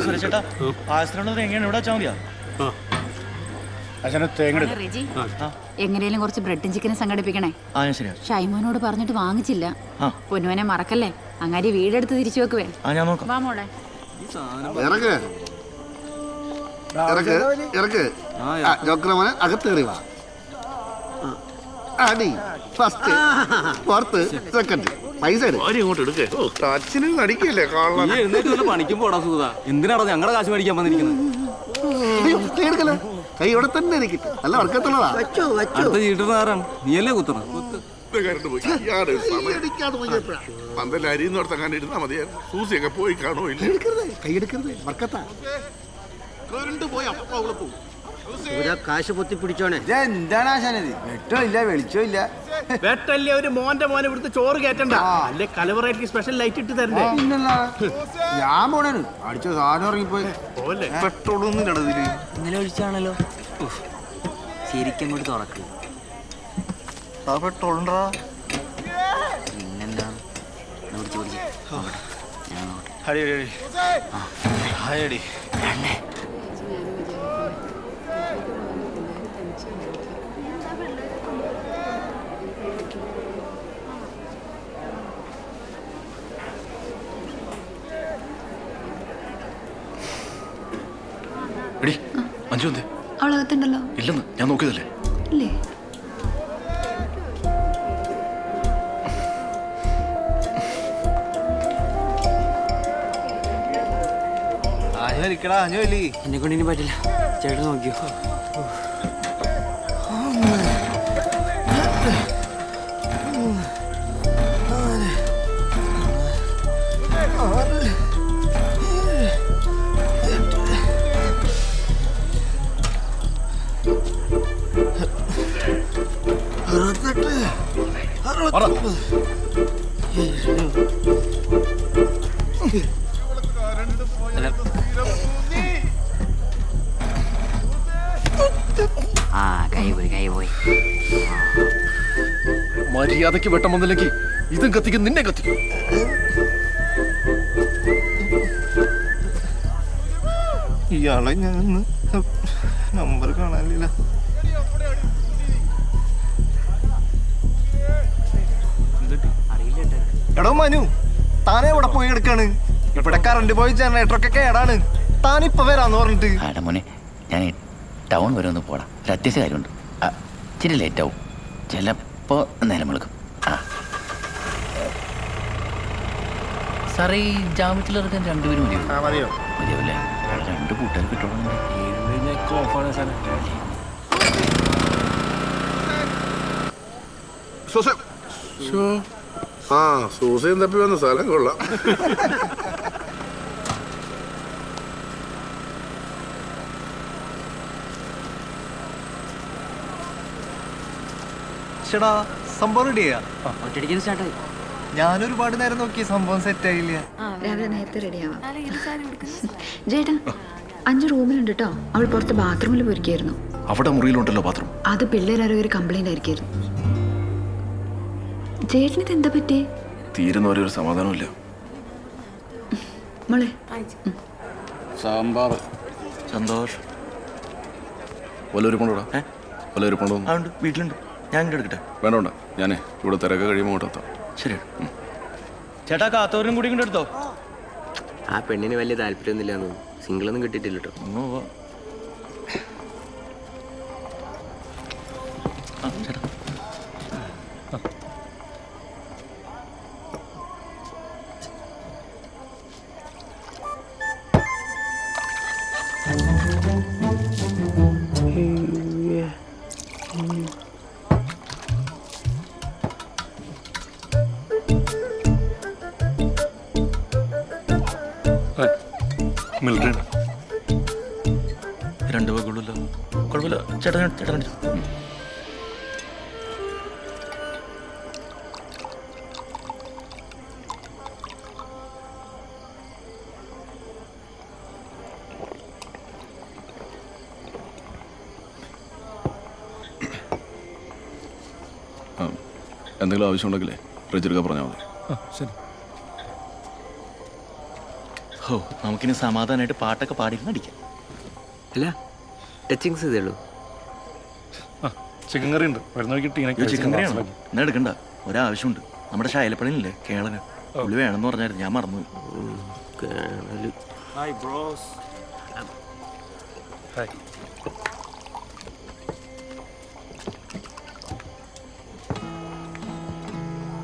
സുരേഷേട്ടാ ആശ്രമത്തിൽ എങ്ങനെയാണ് ഇവിടെ വെച്ചാൽ മതിയാ റെജി, എങ്ങനെയും കുറച്ച് ബ്രെഡും ചിക്കനും സംഘടിപ്പിക്കണേ. ഷൈമോനോട് പറഞ്ഞിട്ട് വാങ്ങിച്ചില്ല. പൊന്നുവനെ മറക്കല്ലേ. അങ്ങാരി വീടെടുത്ത് തിരിച്ചു വെക്കുവേ. വാ മോളെ. അകത്ത് കയറി വാ. അടി ഫസ്റ്റ് ഫോർത്ത് സെക്കൻഡ് പൈസ പണിക്കും പോടാ സുഖ. എന്തിനാണോ ഞങ്ങളുടെ കാശ് മേടിക്കാൻ വന്നിരിക്കുന്നത്? കൈ ഇവിടെ തന്നെ ഇരിക്കട്ടെ. നല്ല വർക്കത്തുള്ളതാ. അടുത്ത ചീട്ടുകാരാണ്. നീയല്ലേ കുത്തണം. സൂസിയൊക്കെ പോയി കാണോ ഇല്ല. കൈയെടുക്കരുത്, വർക്കത്താ. കാശ് പൊത്തി പിടിച്ചോണേ. എന്താണ് ആശാനത്? വെട്ടോ ഇല്ല വെളിച്ചോ ഇല്ല. വെട്ടല്ലേ ഒരു മോന്റെ മോനെ ഇവിടുത്തെ ചോറ് കേറ്റണ്ട. അല്ലെ കലവറയ്ക്ക് സ്പെഷ്യൽ ലൈറ്റ് ഇട്ട് തരണ്ടേ? ഞാൻ പോണേന് അടിച്ച സാധനം ഇറങ്ങിപ്പോയി. പെട്രോളൊന്നും ഇടതില് ഇന്നലെ ഒഴിച്ചാണല്ലോ. ശരിക്കും അങ്ങോട്ട് തുറക്ക്. പെട്രോളുണ്ടാ പിന്നെന്താ പിടിച്ച് പിടിച്ച് ഞാൻ നോട്ടെ. അഞ്ചു എന്തേ? അവളകത്തുണ്ടല്ലോ. ഇല്ലെന്ന് ഞാൻ നോക്കിയതല്ലേ. ഇല്ലേ? എന്നെ കൊണ്ട് ഇനി പറ്റില്ല. ചേട്ടൻ നോക്കിയോ. മര്യാദക്ക് വെട്ടം വന്നില്ലെങ്കിൽ ഇതും കത്തിക്കും, നിന്നെ കത്തിക്കും. ഇയാളെ ഞാൻ നമ്പർ കാണാനില്ല. എടോ മനു, താനെ ഇവിടെ പോയി എടുക്കാണ്. ഇവിടെ കറണ്ട് പോയി ജനറേറ്ററൊക്കെ കേടാണ്. താനിപ്പ വരാന്ന് പറഞ്ഞിട്ട്. മോനെ ഞാൻ ടൗൺ വരെ ഒന്ന് പോടാ. ഒരു അത്യാവശ്യ കാര്യമുണ്ട്. ഇച്ചിരി ലേറ്റ് ആവും. ചിലപ്പോ നേരം വിളിക്കും. സാറേ ഈ ജാമ്യത്തിലിറക്കാൻ രണ്ടുപേരും മതിയോ? മതിയാവില്ലേ? രണ്ട് കൂട്ടുകാർ കിട്ടണം. സൂസയും തപ്പി വന്ന സ്ഥലം കൊള്ളാം. ചേടാ സംഭവം റെഡിയാ? ഒറ്റടിക്കാൻ സ്റ്റാർട്ടായി. ഞാനൊരുപാട് നേരം നോക്കി, സംഭവം സെറ്റ് ആയില്ല. രാവിലെ നേരത്തെ റെഡിയാവാം. ജേട്ടാ 5 റൂമിലുണ്ട് കേട്ടോ. അവൾ പുറത്ത് ബാത്റൂമിൽ പോയിരിക്കായിരുന്നു. അവിടെ മുറിയിലുണ്ടല്ലോ ബാത്റൂം. അത് പിള്ളേരാരോ ഒരു കംപ്ലൈന്റ് ആയിരിക്കായിരുന്നു. ചേട്ടനിത് എന്താ പറ്റി? തീരുന്നവരെ ഒരു സമാധാനമില്ല. മോളെ സാമ്പാർ സന്തോഷ് വല്ലൊരുപ്പുണ്ടോടാ? വല്ലൊരുപ്പുണ്ടോ? വീട്ടിലുണ്ട്. ഞാൻ ഇങ്ങോട്ട് എടുക്കട്ടെ? വേണ്ട, ഞാനേ ഇവിടെ തിരക്ക് കഴിയുമ്പോൾ ഇങ്ങോട്ടെത്താം. ശരി ചേട്ടാ, കാത്തോരും കൂടി ഇങ്ങോട്ട് എടുത്തോ. ആ പെണ്ണിന് വലിയ താല്പര്യമൊന്നുമില്ല. സിംഗിളൊന്നും കിട്ടിയിട്ടില്ല കേട്ടോ. ചേട്ടാ മിൽട്ടൺ 2 വകുള്ളല്ലോ. കുഴപ്പമില്ല. ചേട്ടൻ എന്തെങ്കിലും ആവശ്യമുണ്ടെങ്കിലേ ഫ്രിഡ്ജ് എടുക്കാൻ പറഞ്ഞാൽ മതി. ശരി. ഓ നമുക്കിനി സമാധാനമായിട്ട് പാട്ടൊക്കെ പാടി അടിക്കാം. അല്ല ടച്ചിങ്സ് ഇതേ ഉള്ളൂ. ചിക്കൻ കറി ഉണ്ട്, വരുന്ന വഴിക്ക് ടീനൊക്കെ ചിക്കൻ കറിയാണോ? എന്നാ എടുക്കണ്ട, ഒരാവശ്യമുണ്ട്. നമ്മുടെ ഷായലപ്പണിയില്ലേ കേളന്, പുള്ളി വേണമെന്ന് പറഞ്ഞായിരുന്നു, ഞാൻ മറന്നു.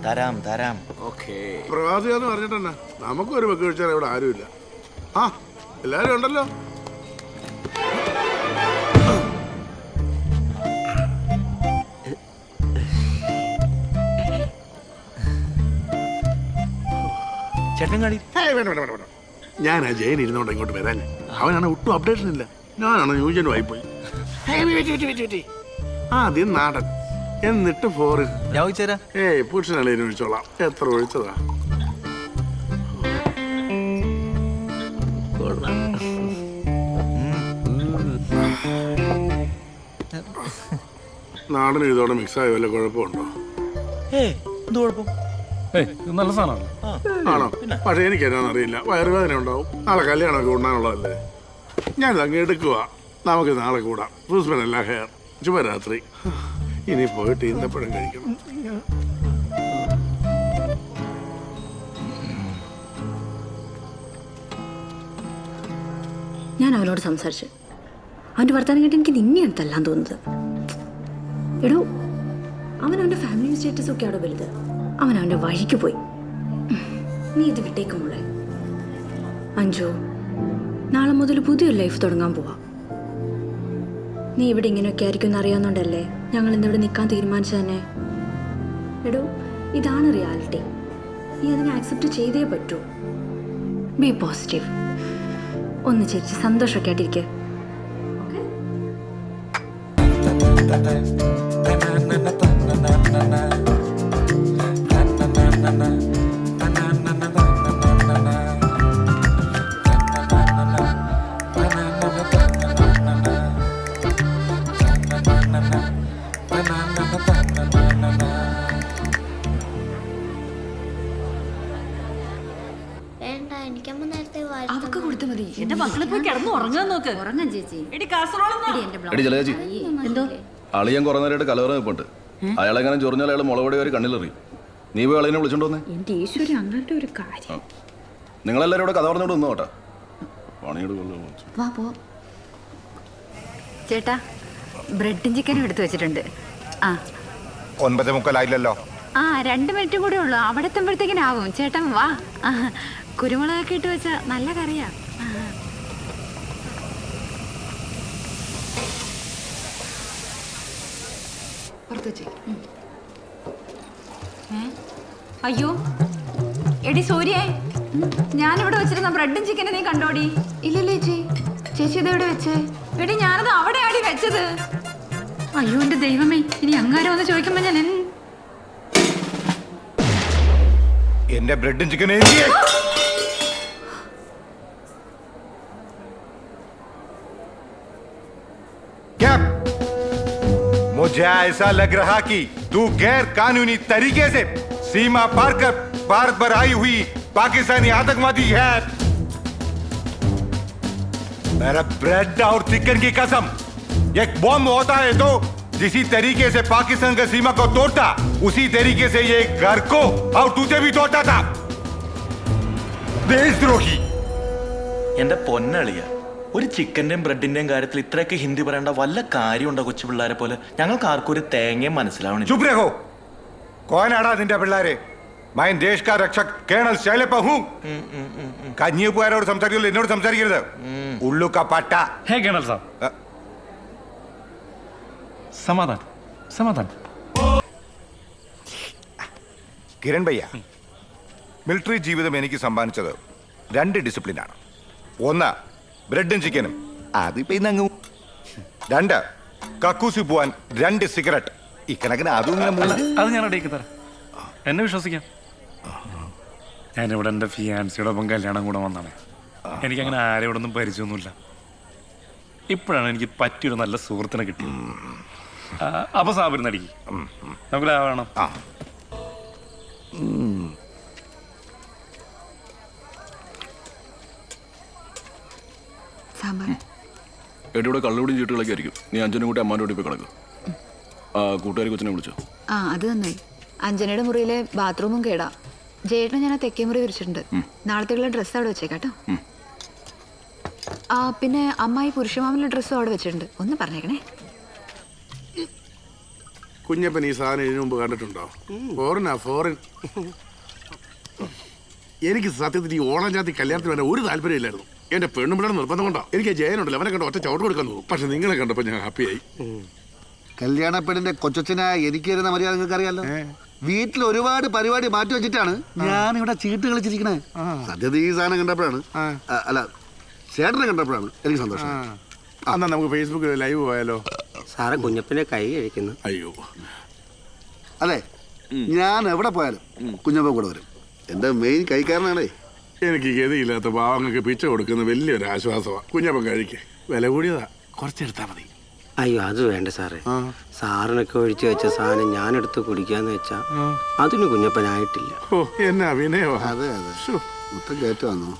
തരാം തരാം. പ്രവാസിയാന്ന് പറഞ്ഞിട്ടെന്നാ, നമുക്കൊരു വെക്ക് കഴിച്ചാൽ ഇവിടെ ആരുമില്ല. ആ എല്ലാരും ഉണ്ടല്ലോ. ചേട്ടൻ കാടി. ഞാൻ ആ ജയൻ ഇരുന്നോണ്ട് ഇങ്ങോട്ട് വരാൻ. അവനാണ് ഒട്ടും അപ്ഡേഷൻ ഇല്ല, ഞാനാണ് ന്യൂജനും ആയിപ്പോയി. ആദ്യം നാടൻ, എന്നിട്ട് ഫോറിൻ. ഞാൻ ചോദിച്ചേരാ. പുരുഷനല്ലേ ഒഴിച്ചോളാം. എത്ര ഒഴിച്ചതാ? നാടനും ഇതോടെ മിക്സായ വല്ല കുഴപ്പമുണ്ടോ? എന്ത് കുഴപ്പം? നല്ല സാധനമാണ്. ആണോ? പക്ഷെ എനിക്ക് എന്നാന്ന് അറിയില്ല, വയറുവേദന ഉണ്ടാവും. നാളെ കല്യാണമൊക്കെ ഉണ്ടാണുള്ളതല്ലേ. ഞാനിത് അങ്ങ് എടുക്കുക. നമുക്ക് നാളെ കൂടാം. സൂസ്മനല്ല ഹെയർ. ശുഭരാത്രി. ഇനി പോയിട്ട് ഈന്തപ്പഴം കഴിക്കണം. ഞാൻ അവനോട് സംസാരിച്ചു. അവൻ്റെ വർത്തമാനം കേട്ട് എനിക്ക് നിന്നെയാണ് തല്ലാൻ തോന്നുന്നത്. എടോ, അവനവൻ്റെ ഫാമിലി സ്റ്റേറ്റസ് ഒക്കെ അവിടെ വലുത്. അവനവൻ്റെ വഴിക്ക് പോയി. നീ ഇത് വിട്ടേക്കുമ്പോളേ അഞ്ജു, നാളെ മുതൽ പുതിയൊരു ലൈഫ് തുടങ്ങാൻ പോവാ. നീ ഇവിടെ ഇങ്ങനെയൊക്കെ ആയിരിക്കും എന്നറിയാവുന്നതുകൊണ്ടല്ലേ ഞങ്ങൾ ഇന്നിവിടെ നിൽക്കാൻ തീരുമാനിച്ചു തന്നെ. എടോ, ഇതാണ് റിയാലിറ്റി. നീ അതിനെ ആക്സെപ്റ്റ് ചെയ്തേ പറ്റൂ. B positive. ഒന്ന് ചിരിച്ച് സന്തോഷമൊക്കെ ആയിട്ടിരിക്കുക. അവക്ക് കൊടുത്തു മതി. എന്റെ മക്കളെ പോയി കിടന്ന് ഉറങ്ങാൻ നോക്ക്. ഉറങ്ങാൻ ചേച്ചി. എന്തോ അളിയൻ കുറെ നേരമായിട്ട് കലവറ നിൽപ്പുണ്ട്. അയാളെങ്ങനെ ചൊറിഞ്ഞാൽ അയാൾ മുളപടി ഒരു കണ്ണിലെറിയും. നീ പോയി അളിയനെ വിളിച്ചോണ്ട് വന്നേ. എന്റെ ഈശ്വരി, അങ്ങനത്തെ ഒരു കാര്യം. നിങ്ങളെല്ലാരും ഇവിടെ കഥ പറഞ്ഞോണ്ട് നിന്നോട്ടെ. പണിയോട് വാ പോ. ചേട്ടാ, ബ്രെഡും ചിക്കനും എടുത്തു വെച്ചിട്ടുണ്ട്. ആ 9:45 ആ 2 മിനിറ്റ് കൂടെ ഉള്ളു. അവിടെ എത്തുമ്പോഴത്തേക്കിനാവും. ചേട്ടൻ വാ. കുരുമുളകൊക്കെ ഇട്ട് വെച്ച നല്ല കറിയാ. അയ്യോ എടി സൂര്യേ, ഞാനിവിടെ വെച്ചിരുന്ന ബ്രെഡും ചിക്കനും നീ കണ്ടോടി? ഇല്ലല്ലേ ചേച്ചി. ചേച്ചി ഇതെവിടെ വെച്ചേ? എടി ഞാനത് അവിടെ ആടി വെച്ചത്. അയ്യോ എന്റെ ദൈവമേ, ഇനി അങ്ങാരോ ഒന്ന് ചോദിക്കുമ്പോ ഞാൻ എന്റെ ബ്രെഡും ചിക്കനും मुझे ऐसा लग रहा कि तू गैर कानूनी तरीके से सीमा पार कर भारत पर आई हुई पाकिस्तानी आतंकवादी है। मेरा ब्रेड और चिकन की कसम, एक बॉम्ब होता है तो जिसी तरीके से पाकिस्तान का सीमा को तोड़ता, उसी तरीके से ये घर को और तुझे भी तोड़ता था। देशद्रोही। എന്റെ പൊന്നളിയ, ഒരു ചിക്കന്റെയും ബ്രെഡിന്റെയും കാര്യത്തിൽ ഇത്രയൊക്കെ ഹിന്ദി പറയേണ്ട വല്ല കാര്യമുണ്ടോ? കൊച്ചു പിള്ളേരെ പോലെ ഞങ്ങൾക്ക് ആർക്കും ഒരു തേങ്ങയും മനസ്സിലാവണം. चुप रहो। कौन आड़ा निंदा पिल्लारे? मैं देश का रक्षक കേണൽ ശൈലപ്പ हूं। കഞ്ഞിയപ്പുകാരോട് സംസാരിക്കരുത്, എന്നോട് സംസാരിക്കരുത്. ഉള്ളു കപ്പട്ട. ഹേ കേണൽ സാർ, സമാധാനം സമാധാനം. കിരൺ ഭയ്യ, മിലിറ്ററി ജീവിതം എനിക്ക് സമ്മാനിച്ചത് 2 ഡിസിപ്ലിനാണ്. ഒന്ന് ബ്രെഡും ചിക്കനും, അതിപ്പോ ഇന്നങ്ങും. 2 കക്കൂസി പോവാൻ 2 സിഗരറ്റ്. ഇക്കണക്കിന് അതും ഇങ്ങനെ അത് ഞാൻ റെഡിയാക്കി തരാം, എന്നെ വിശ്വസിക്കാം. ഞാനിവിടെ എൻ്റെ ഫിയാൻസിയുടെ ഒപ്പം കല്യാണം കൂടെ വന്നാണ്. എനിക്കങ്ങനെ ആരോടൊന്നും പരിചയമൊന്നുമില്ല. ഇപ്പോഴാണ് എനിക്ക് പറ്റിയൊരു നല്ല സുഹൃത്തിനെ കിട്ടിയത്. അപ്പൊ സാബിരുന്നടിക്ക് നമുക്ക് ലാഭം. എടിയുടെ കള്ളുകൂടിയും ചീട്ടുകളൊക്കെ ആയിരിക്കും. നീ അഞ്ചനും കൂട്ടി അമ്മാൻ്റെ കൂട്ടി പോയി കിടക്കും. ആ കൂട്ടുകാരി കൊച്ചിനെ വിളിച്ചോ? ആ അത് നന്നായി. അഞ്ജനയുടെ മുറിയിലെ ബാത്റൂമും കേടാ. ജയേട്ടനെ ഞാൻ ആ തെക്കേ മുറി വിരിച്ചിട്ടുണ്ട്. നാളത്തേക്കുള്ള ഡ്രസ്സ് അവിടെ വെച്ചേക്കാട്ടോ. ആ പിന്നെ അമ്മായി പുരുഷമാമന്റെ ഡ്രസ്സും അവിടെ വെച്ചിട്ടുണ്ട്. ഒന്ന് പറഞ്ഞേക്കണേ. കുഞ്ഞപ്പൻ ഈ സാധനം ഇതിനു മുമ്പ് കണ്ടിട്ടുണ്ടോ? ഫോറിൻ. എനിക്ക് സത്യത്തിൽ ഈ ഓണം ജാതി കല്യാണത്തിന് വേണ്ട ഒരു താല്പര്യമില്ലായിരുന്നു. എന്റെ പെണ്ണുമ്പിടെ നിർബന്ധം കൊണ്ടോ എനിക്ക് ജയനുണ്ടല്ലോ, അവനെ കണ്ട ഒറ്റ ചവിട്ട് കൊടുക്കാൻ തോന്നും. പക്ഷെ നിങ്ങളെ കണ്ടപ്പോൾ ഞാൻ ഹാപ്പിയായി. കല്യാണ പെണ്ണിന്റെ കൊച്ചനായ എനിക്ക് തരുന്ന മര്യാദ നിങ്ങൾക്ക് അറിയാലോ. വീട്ടിൽ ഒരുപാട് പരിപാടി മാറ്റി വെച്ചിട്ടാണ് ഞാൻ ഇവിടെ ചീട്ട് കളിച്ചിരിക്കണേ. സത്യത്തിൽ ഈ സാധനം കണ്ടപ്പോഴാണ്, അല്ല ചേട്ടനെ കണ്ടപ്പോഴാണ് എനിക്ക് സന്തോഷം. എന്നാ നമുക്ക് ഫേസ്ബുക്കിൽ ലൈവ് പോയാലോ? സാറെ കുഞ്ഞപ്പനെ കൈ കഴിക്കുന്നു. അയ്യോ അതെ, ഞാൻ എവിടെ പോയാലും കുഞ്ഞപ്പ കൂടെ വരും. എന്റെ മെയിൻ കൈക്കാരനാണേ. എനിക്ക് ഗതിയില്ലാത്ത പാവങ്ങൾക്ക് പിച്ച കൊടുക്കുന്ന വലിയൊരു ആശ്വാസമാണ്. കുഞ്ഞപ്പൻ കഴിക്കേ, വില കൂടിയതാ, കുറച്ചെടുത്താൽ മതി. അയ്യോ അത് വേണ്ട സാറേ. സാറിനൊക്കെ ഒഴിച്ചു വെച്ച സാധനം ഞാനെടുത്ത് കുടിക്കാന്ന് വെച്ചാ അതിന് കുഞ്ഞപ്പനായിട്ടില്ല. ഓ എന്നാ വിനയോ. അതെ അതെ, മൊത്തം കയറ്റ വന്നു.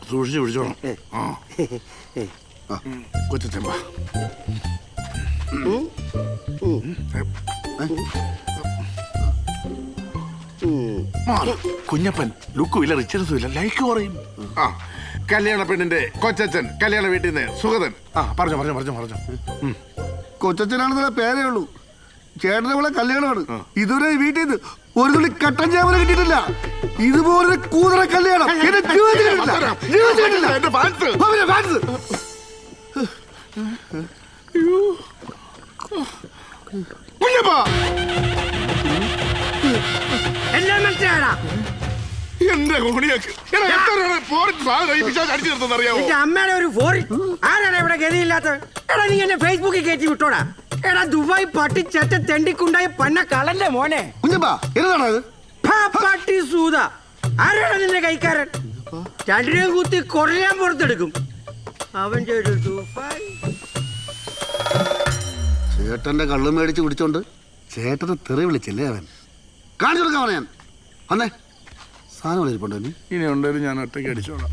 സൂക്ഷിച്ച് പിടിച്ചോണം. കൊച്ചമ്പ കുഞ്ഞപ്പൻ ലുക്കും ഇല്ല, റിച്ചർസും ഇല്ല, ലൈക്ക് കുറയും. ആ കല്യാണ പെണ്ണിന്റെ കൊച്ചച്ഛൻ കല്യാണ വീട്ടിൽ നിന്ന് സുഗതൻ. ആ പറഞ്ഞു. കൊച്ചനാണെന്നുള്ള പേരേ ഉള്ളൂ. ചേട്ടനെ പോലെ കല്യാണമാണ്. ഇതുവരെ വീട്ടിൽ നിന്ന് ഒരു തുള്ളി കട്ടൻ ചാമല കിട്ടിയിട്ടില്ല. ഇതുപോലെ കൂതറ കല്യാണം എന്റെ ജീവിതത്തിൽ കിട്ടില്ല. എന്റെ അമ്മയുടെ ഒരു ഫോറിൻ ആരാണ് ഇവിടെ ഗതിയില്ലാത്ത? എടാ നീ എന്നെ ഫേസ്ബുക്കിൽ കയറ്റി വിട്ടോടാ. എടാ ദുബായ് പട്ടി ചെറ്റ തെണ്ടിക്കുണ്ടായ പന്ന കളന്റെ മോനെ കുഞ്ഞപ്പാ എന്നതാണത്? പട്ടി സൂത ആരാണ് നിന്റെ കൈക്കാരൻ? രണ്ടിനെയും കുത്തി കൊറയാൻ പുറത്തെടുക്കും അവൻ. ദുബായ് ചേട്ടന്റെ കള്ളു മേടിച്ച് കുടിച്ചോണ്ട് ചേട്ടനെ തെറി വിളിച്ചില്ലേ അവൻ. കാണിച്ചു കൊടുക്കാൻ പറയാൻ അന്നേ സാധനം വിളിച്ചിട്ടുണ്ടോ? ഇനി ഉണ്ടെങ്കിലും ഞാൻ ഒറ്റയ്ക്ക് അടിച്ചോളാം.